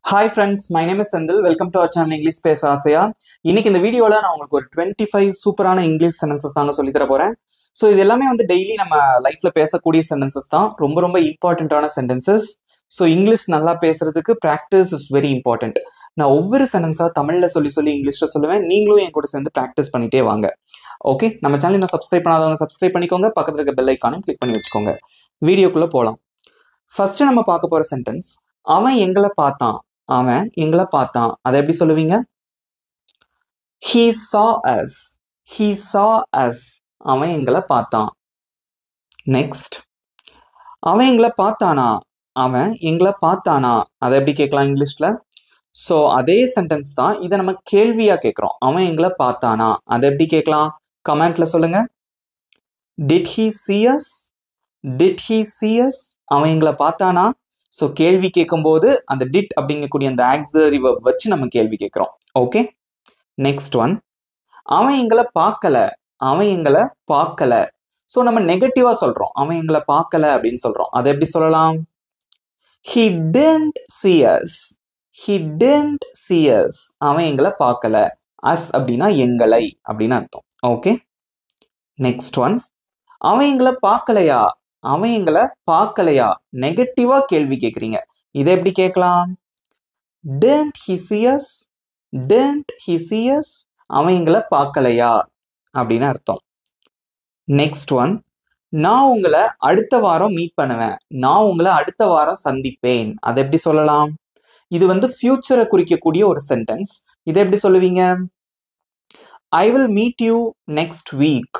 Hi friends, my name is Sendil. Welcome to our channel English Space Asia. இன்னைக்கு இந்த வீடியோல நான் உங்களுக்கு ஒரு 25 சூப்பரான இங்கிலீஷ் சென்டென்சஸ் தாங்க சொல்லி தர போறேன். ஸோ இது எல்லாமே வந்து டெய்லி நம்ம லைஃப்ல பேசக்கூடிய சென்டென்சஸ் தான். ரொம்ப ரொம்ப இம்பார்ட்டன்டான சென்டென்சஸ். ஸோ இங்கிலீஷ் நல்லா பேசுறதுக்கு ப்ராக்டிஸ் இஸ் வெரி இம்பார்ட்டன்ட். நான் ஒவ்வொரு சென்டென்ஸா தமிழ்ல சொல்லி இங்கிலீஷ்ல சொல்லுவேன். நீங்களும் என் கூட சேர்ந்து ப்ராக்டிஸ் பண்ணிட்டே வாங்க. ஓகே, நம்ம சேனல் இன்னும் சப்ஸ்கிரைப் பண்ணாதவங்க சப்ஸ்கிரைப் பண்ணிக்கோங்க. பக்கத்துல இருக்க பெல் ஐக்கானையும் கிளிக் பண்ணி வச்சுக்கோங்க. வீடியோக்குள்ள போலாம். ஃபர்ஸ்ட் நம்ம பார்க்க போற சென்டென்ஸ், அவன் எங்களை பார்த்தான். அவன் எங்களை பார்த்தான். அதை எப்படி சொல்லுவீங்க? He saw us. He saw us. அவன் எங்களை பார்த்தான். நெக்ஸ்ட், அவன் எங்களை பார்த்தானா. அவன் எங்களை பார்த்தானா. அதை எப்படி கேட்கலாம் இங்கிலீஷ்ல? ஸோ அதே சென்டென்ஸ் தான், இதை நம்ம கேள்வியா கேட்கிறோம். அவன் எங்களை பார்த்தானா. அதை எப்படி கேட்கலாம்? கமெண்ட்ல சொல்லுங்க. Did he see us? Did he see us? அவன் எங்களை பார்த்தானா. ஸோ கேள்வி கேட்கும்போது அந்த டிட் அப்படிங்கக்கூடிய அந்த ஆக்ஸிலரி வெர்ப் வச்சு நம்ம கேள்வி கேட்கிறோம். ஓகே, நெக்ஸ்ட் ஒன், அவன் எங்களை பார்க்கல. அவன் எங்களை பார்க்கல. ஸோ நம்ம நெகட்டிவா சொல்றோம். அவன் எங்களை பார்க்கல அப்படின்னு சொல்றோம். அதை எப்படி சொல்லலாம்? He didn't see us. He didn't see us. அவன் எங்களை பார்க்கல. அஸ் அப்படின்னா எங்களை அப்படின்னு அர்த்தம். ஓகே, நெக்ஸ்ட் ஒன், அவன் எங்களை பார்க்கலையா. அவன் எங்களை பார்க்கலையா. நெகட்டிவா கேள்வி கேட்குறீங்க. இதை எப்படி கேட்கலாம்? Didn't he see us? Didn't he see us? அவன் எங்களை பார்க்கலையா அப்படின்னு அர்த்தம். நெக்ஸ்ட் ஒன், நான் உங்களை அடுத்த வாரம் மீட் பண்ணுவேன். நான் உங்களை அடுத்த வாரம் சந்திப்பேன். அதை எப்படி சொல்லலாம்? இது வந்து ஃபியூச்சரை குறிக்கக்கூடிய ஒரு சென்டென்ஸ். இதை எப்படி சொல்லுவீங்க? I will meet you next week.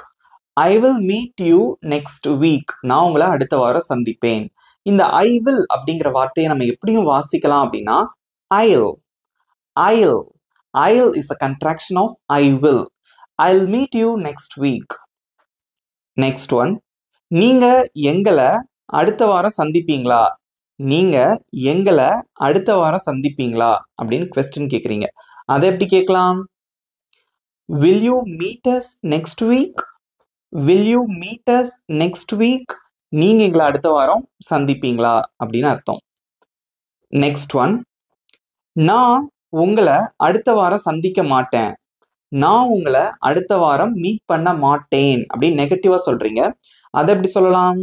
I will meet you next week. நான் உங்களை அடுத்த வாரம் சந்திப்பேன். இந்த I will அப்படிங்கிற வார்த்தையை நம்ம எப்படியும் வாசிக்கலாம் அப்படின்னா I'll. I'll. I'll is a contraction of I will. I'll meet you next week. Next one, நீங்க எங்களை அடுத்த வாரம் சந்திப்பீங்களா. நீங்க எங்களை அடுத்த வாரம் சந்திப்பீங்களா அப்படின்னு கொஸ்டின் கேட்குறீங்க. அதை எப்படி கேட்கலாம்? Will you meet us next week? Will you meet us next week? நீங்க எங்களை அடுத்த வாரம் சந்திப்பீங்களா அப்படின்னு அர்த்தம். நெக்ஸ்ட் ஒன், நான் உங்களை அடுத்த வாரம் சந்திக்க மாட்டேன். நான் உங்களை அடுத்த வாரம் மீட் பண்ண மாட்டேன் அப்படின்னு நெகட்டிவா சொல்றீங்க. அதை எப்படி சொல்லலாம்?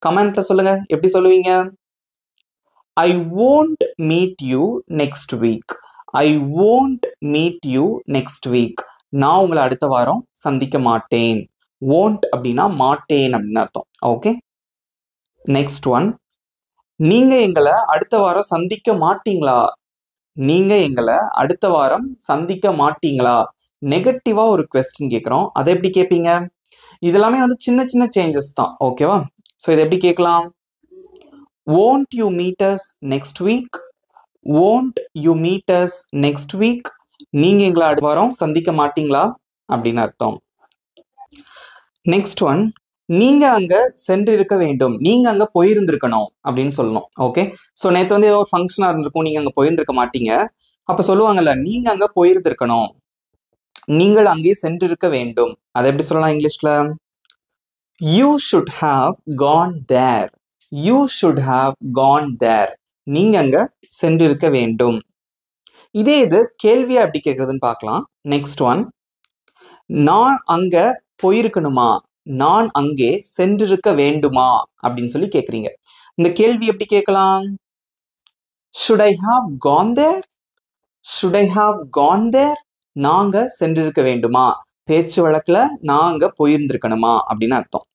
கமெண்ட்ல சொல்லுங்க. எப்படி சொல்லுவீங்க? I won't meet you next week. I won't meet you next week. நான் உங்களை அடுத்த வாரம் சந்திக்க மாட்டேன். won't அப்படின்னா மாட்டேன் அப்படின்னு அர்த்தம். ஓகே, நெக்ஸ்ட் ஒன், நீங்க எங்களை அடுத்த வாரம் சந்திக்க மாட்டீங்களா. நீங்க எங்களை அடுத்த வாரம் சந்திக்க மாட்டீங்களா. நெகட்டிவா ஒரு கொஸ்டின் கேட்குறோம். அதை எப்படி கேட்பீங்க? இதெல்லாமே வந்து சின்ன சின்ன சேஞ்சஸ் தான். ஓகேவா? ஸோ இதை எப்படி கேட்கலாம்? won't you meet us next week? won't you meet us next week? நீங்க எங்களை அடுத்த வாரம் சந்திக்க மாட்டீங்களா அப்படின்னு அர்த்தம். நெக்ஸ்ட் ஒன், நீங்க அங்க சென்று இருக்க வேண்டும். நீங்க அங்க போயிருந்திருக்கணும் அப்படின்னு சொல்லணும். ஓகே, ஸோ நேற்று வந்து ஏதோ ஒரு ஃபங்க்ஷனா இருந்திருக்கும், நீங்க அங்க போயிருந்திருக்க மாட்டீங்க. அப்ப சொல்லுவாங்கல்ல, நீங்க அங்க போயிருந்திருக்கணும், நீங்கள் அங்கே சென்று இருக்க வேண்டும். அதை எப்படி சொல்லலாம் இங்கிலீஷ்ல? You should have gone there. You should have gone there. நீங்க அங்க சென்று இருக்க வேண்டும். இதே இது கேள்வியா எப்படி கேட்கறதுன்னு பார்க்கலாம். நெக்ஸ்ட் ஒன், நான் அங்க போயிருக்கணுமா. நான் அங்கே சென்றிருக்க வேண்டுமா அப்படின்னு சொல்லி கேட்குறீங்க. இந்த கேள்வி எப்படி கேட்கலாம்? Should I have gone there? Should I have gone there? நாங்க சென்றிருக்க வேண்டுமா. பேச்சு வழக்குல நாங்க போயிருந்திருக்கணுமா அப்படின்னு அர்த்தம்.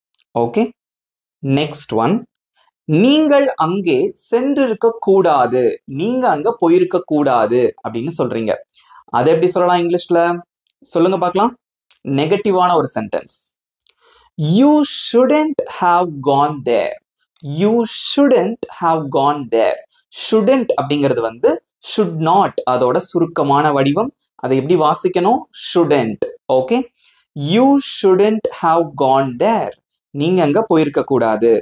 ஓகே, நெக்ஸ்ட் ஒன், நீங்கள் அங்கே சென்றிருக்க கூடாது. நீங்க அங்க போயிருக்க கூடாது அப்படின்னு சொல்றீங்க. அதை எப்படி சொல்லலாம் இங்கிலீஷ்ல? சொல்லுங்க பார்க்கலாம். நெகட்டிவான ஒரு sentence. You shouldn't have gone there. You shouldn't have gone there. Shouldn't அப்படிங்கிறது வந்து should not அதோட சுருக்கமான வடிவம். அதை எப்படி வாசிக்கணும்? shouldn't. Okay, you shouldn't have gone there. நீங்க அங்க போயிருக்க கூடாது.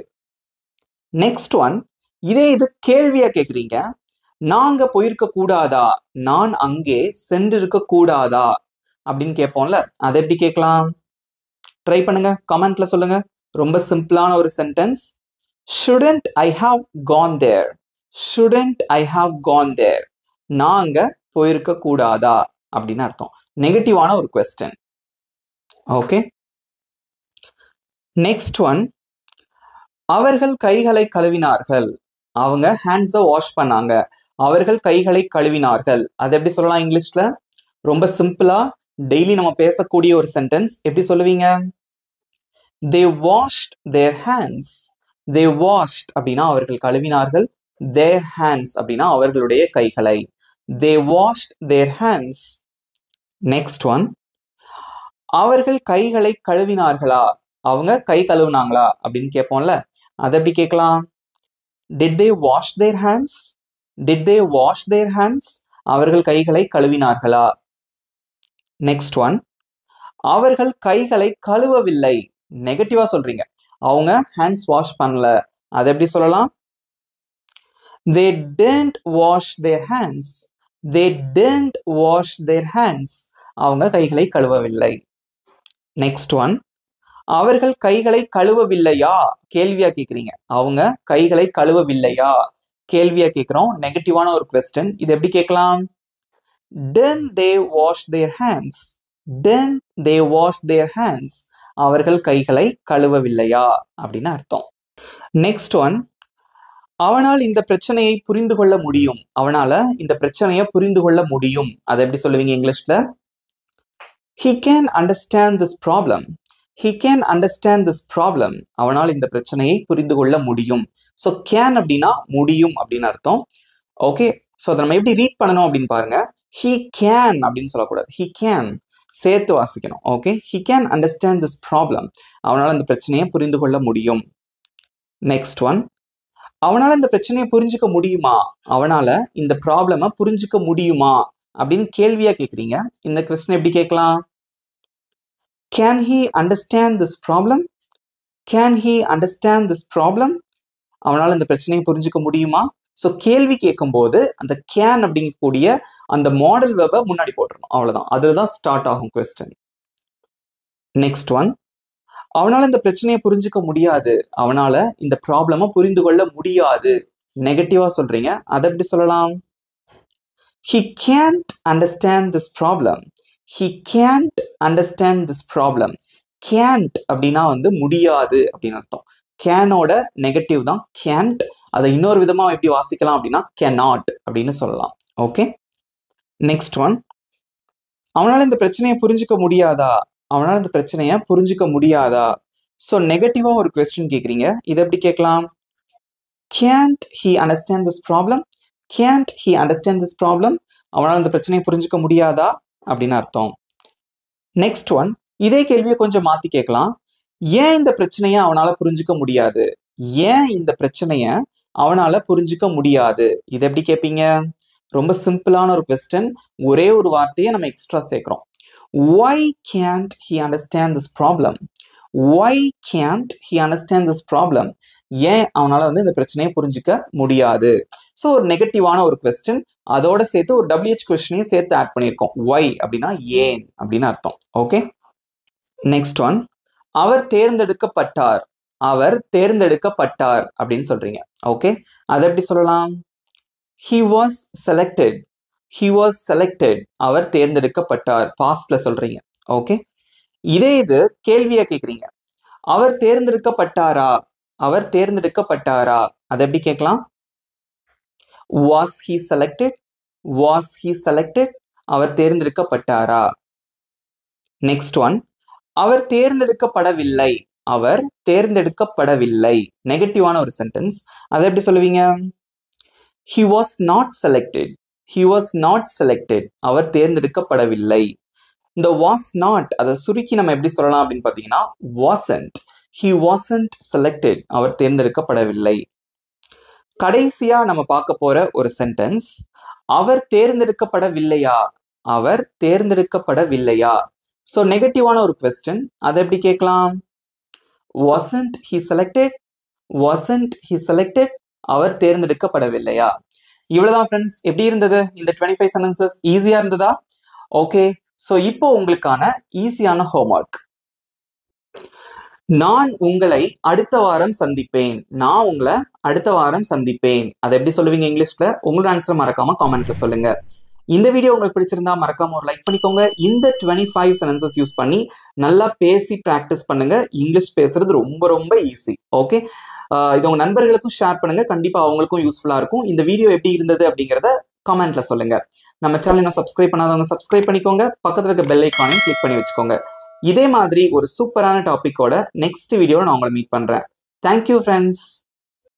நெக்ஸ்ட் ஒன், இதே இது கேள்வியா கேக்குறீங்க. நாங்க போயிருக்க கூடாதா. நான் அங்கே சென்றிருக்க கூடாதா அப்படின்னு கேட்போம்ல. அதை எப்படி கேட்கலாம்? ட்ரை பண்ணுங்க, கமெண்ட்ல சொல்லுங்க. ரொம்ப சிம்பிளான ஒரு sentence. Shouldn't I have gone there? Shouldn't I have gone there? நாங்க போயிருக்க கூடாதா அப்படின்னு அர்த்தம். நெகட்டிவான ஒரு கொஸ்டின். ஓகே, நெக்ஸ்ட் ஒன், அவர்கள் கைகளை கழுவினார்கள். அவங்க ஹேண்ட்ஸை வாஷ் பண்ணாங்க. அவர்கள் கைகளை கழுவினார்கள். அது எப்படி சொல்லலாம் இங்கிலீஷ்ல? ரொம்ப சிம்பிளா டெய்லி நம்ம பேசக்கூடிய ஒரு சென்டென்ஸ். எப்படி சொல்லுவீங்க? they washed their hands. they washed அப்படின்னா அவர்கள் கழுவினார்கள். their hands அப்படின்னா அவர்களுடைய கைகளை. they washed their hands. next one, அவர்கள் கைகளை கழுவினார்களா? அவங்க கை கழுவினாங்களா அப்படின்னு கேட்போம்ல, அதை எப்படி கேட்கலாம்? did they wash their hands? did they wash their hands? அவர்கள் கைகளை கழுவினார்களா? நெக்ஸ்ட் ஒன், அவர்கள் கைகளை கழுவவில்லை. நெகட்டிவா சொல்றீங்க, அவங்க ஹேண்ட்ஸ் வாஷ் பண்ணல. அதை எப்படி சொல்லலாம்? they didn't wash their hands. they didn't wash their hands. அவங்க கைகளை கழுவவில்லை. நெக்ஸ்ட் ஒன், அவர்கள் கைகளை கழுவவில்லையா? கேள்வியா கேக்குறீங்க. அவங்க கைகளை கழுவவில்லையா கேள்வியா கேட்கிறோம். நெகட்டிவான ஒரு கொஸ்டின். இது எப்படி கேட்கலாம்? didn't they wash their hands? didn't they wash their hands? அவர்கள் கைகளை கழுவவில்லையா அப்படின்னு அர்த்தம். நெக்ஸ்ட் ஒன், அவனால் இந்த பிரச்சனையை புரிந்து கொள்ள முடியும். அவனால இந்த பிரச்சனையை புரிந்து கொள்ள முடியும். அதை எப்படி சொல்லுவீங்க இங்கிலீஷ்ல? he can understand this problem. he can understand this problem. அவனால் இந்த பிரச்சனையை புரிந்து கொள்ள முடியும். ஸோ கேன் அப்படின்னா முடியும் அப்படின்னு அர்த்தம். ஓகே, ஸோ அதை நம்ம எப்படி ரீட் பண்ணணும் அப்படின்னு பாருங்க. he can அப்படின்னு சொல்லக்கூடாது, he can சேர்த்து வாசிக்கணும். Okay, he can understand this problem. அவனால் இந்த பிரச்சனையை புரிந்து கொள்ள முடியும். நெக்ஸ்ட் ஒன், அவனால இந்த பிரச்சனையை புரிஞ்சுக்க முடியுமா? அவனால இந்த ப்ராப்ளமை புரிஞ்சுக்க முடியுமா அப்படின்னு கேள்வியா கேட்குறீங்க. இந்த கொஸ்டின் எப்படி கேட்கலாம்? can he understand this problem? can he understand this problem? அவனால இந்த பிரச்சனையை புரிஞ்சுக்க முடியுமா? ஸோ கேள்வி கேட்கும்போது அந்த கேன் அப்படிங்கக்கூடிய அந்த மாடல் வெர்பை முன்னாடி போட்டுருணும். அவ்வளவுதான், அதுதான் ஸ்டார்ட் ஆகும் கொஸ்டின். நெக்ஸ்ட் ஒன், அவனால இந்த பிரச்சனையை புரிஞ்சுக்க முடியாது. அவனால இந்த ப்ராப்ளமை புரிந்து கொள்ள முடியாது. நெகட்டிவா சொல்றீங்க, அதை எப்படி சொல்லலாம்? he can't understand this problem. he can't understand this problem. can't அப்படின்னா முடியாது அப்படின்னு அர்த்தம். கேனோட நெகட்டிவ் தான் can't. அதை இன்னொரு விதமா எப்படி வாசிக்கலாம் அப்படின்னா cannot அப்படின்னு சொல்லலாம். ஓகே, நெக்ஸ்ட் ஒன், அவனால இந்த பிரச்சனையை புரிஞ்சுக்க முடியாதா? அவனால இந்த பிரச்சனையை புரிஞ்சுக்க முடியாதா? ஸோ நெகட்டிவா ஒரு கொஸ்டின் கேட்குறீங்க. இதை எப்படி கேட்கலாம்? can't he understand this problem? can't he understand this problem? அவனால இந்த பிரச்சனையை புரிஞ்சுக்க முடியாதா அப்படின்னு அர்த்தம். நெக்ஸ்ட் ஒன், இதே கேள்வியை கொஞ்சம் மாத்தி கேட்கலாம். ஏன் இந்த பிரச்சனையை அவனால புரிஞ்சுக்க முடியாது? ஏன் இந்த பிரச்சனையை அவனால புரிஞ்சுக்க முடியாது? இதை எப்படி கேட்பீங்க? ரொம்ப சிம்பிளான ஒரு கொஸ்டின். ஒரே ஒரு வார்த்தையை நம்ம எக்ஸ்ட்ரா சேர்க்கிறோம். why can't he understand this problem? why can't he understand this problem? ஏன் அவனால இந்த பிரச்சனையை புரிஞ்சுக்க முடியாது? ஸோ ஒரு நெகட்டிவான ஒரு கொஸ்டின். அதோட சேர்த்து ஒரு WH கொஸ்டினையும் சேர்த்து ஆட் பண்ணியிருக்கோம். why அப்படின்னா ஏன் அப்படின்னு அர்த்தம். ஓகே, நெக்ஸ்ட் ஒன், அவர் தேர்ந்தெடுக்கப்பட்டார். அவர் தேர்ந்தெடுக்கப்பட்டார் அப்படின்னு சொல்றீங்க. ஓகே, அதை எப்படி சொல்லலாம்? he was selected. he was selected. அவர் தேர்ந்தெடுக்கப்பட்டார். பாஸ்ட்ல சொல்றீங்க. ஓகே, இதே இது கேள்வியா கேக்குறீங்க. அவர் தேர்ந்தெடுக்கப்பட்டாரா? அவர் தேர்ந்தெடுக்கப்பட்டாரா? அதை எப்படி கேட்கலாம்? was he selected? was he selected? அவர் தேர்ந்தெடுக்கப்பட்டாரா? நெக்ஸ்ட் ஒன், அவர் தேர்ந்தெடுக்கப்படவில்லை. அவர் தேர்ந்தெடுக்கப்படவில்லை. நெகட்டிவான ஒரு சென்டென்ஸ். அதை எப்படி சொல்லுவீங்க? he was not selected. he was not selected. அவர் தேர்ந்தெடுக்கப்படவில்லை. இந்த was not அதை சுருக்கி நம்ம எப்படி சொல்லலாம் அப்படின்னு பார்த்தீங்கன்னா wasn't. he wasn't selected. அவர் தேர்ந்தெடுக்கப்படவில்லை. கடைசியா நம்ம பார்க்க போற ஒரு சென்டென்ஸ், அவர் தேர்ந்தெடுக்கப்படவில்லையா? அவர் தேர்ந்தெடுக்கப்படவில்லையா? ஸோ நெகட்டிவான ஒரு கொஸ்டின். அதை எப்படி கேட்கலாம்? wasn't he selected? wasn't he selected? அவர் தேர்ந்தெடுக்கப்படவில்லையா? இவ்வளவுதான் ஃப்ரெண்ட்ஸ். எப்படி இருந்தது இந்த 25 சென்டென்சஸ்? ஈஸியா இருந்ததா? ஓகே, ஸோ இப்போ உங்களுக்கான ஈஸியான ஹோம்ஒர்க். நான் உங்களை அடுத்த வாரம் சந்திப்பேன். நான் உங்களை அடுத்த வாரம் சந்திப்பேன். அதை எப்படி சொல்லுவீங்க இங்கிலீஷ்ல? உங்களோட ஆன்சர் மறக்காம காமெண்ட்ல சொல்லுங்க. இந்த வீடியோ உங்களுக்கு பிடிச்சிருந்தா மறக்காம ஒரு லைக் பண்ணிக்கோங்க. இந்த 25 சென்டென்சஸ் யூஸ் பண்ணி நல்லா பேசி பிராக்டிஸ் பண்ணுங்க. இங்கிலீஷ் பேசுறது ரொம்ப ரொம்ப ஈஸி. ஓகே, இது உங்க நண்பர்களுக்கும் ஷேர் பண்ணுங்க. கண்டிப்பா அவங்களுக்கும் யூஸ்ஃபுல்லா இருக்கும். இந்த வீடியோ எப்படி இருந்தது அப்படிங்கறத கமெண்ட்ல சொல்லுங்க. நம்ம சேனலை சப்ஸ்கிரைப் பண்ணாதவங்க சப்ஸ்கிரைப் பண்ணிக்கோங்க. பக்கத்துல இருக்க பெல் ஐக்கானையும் கிளிக் பண்ணி வச்சுக்கோங்க. இதே மாதிரி ஒரு சூப்பரான டாபிக்கோட நெக்ஸ்ட் வீடியோல நான் உங்களை மீட் பண்றேன். Thank you friends.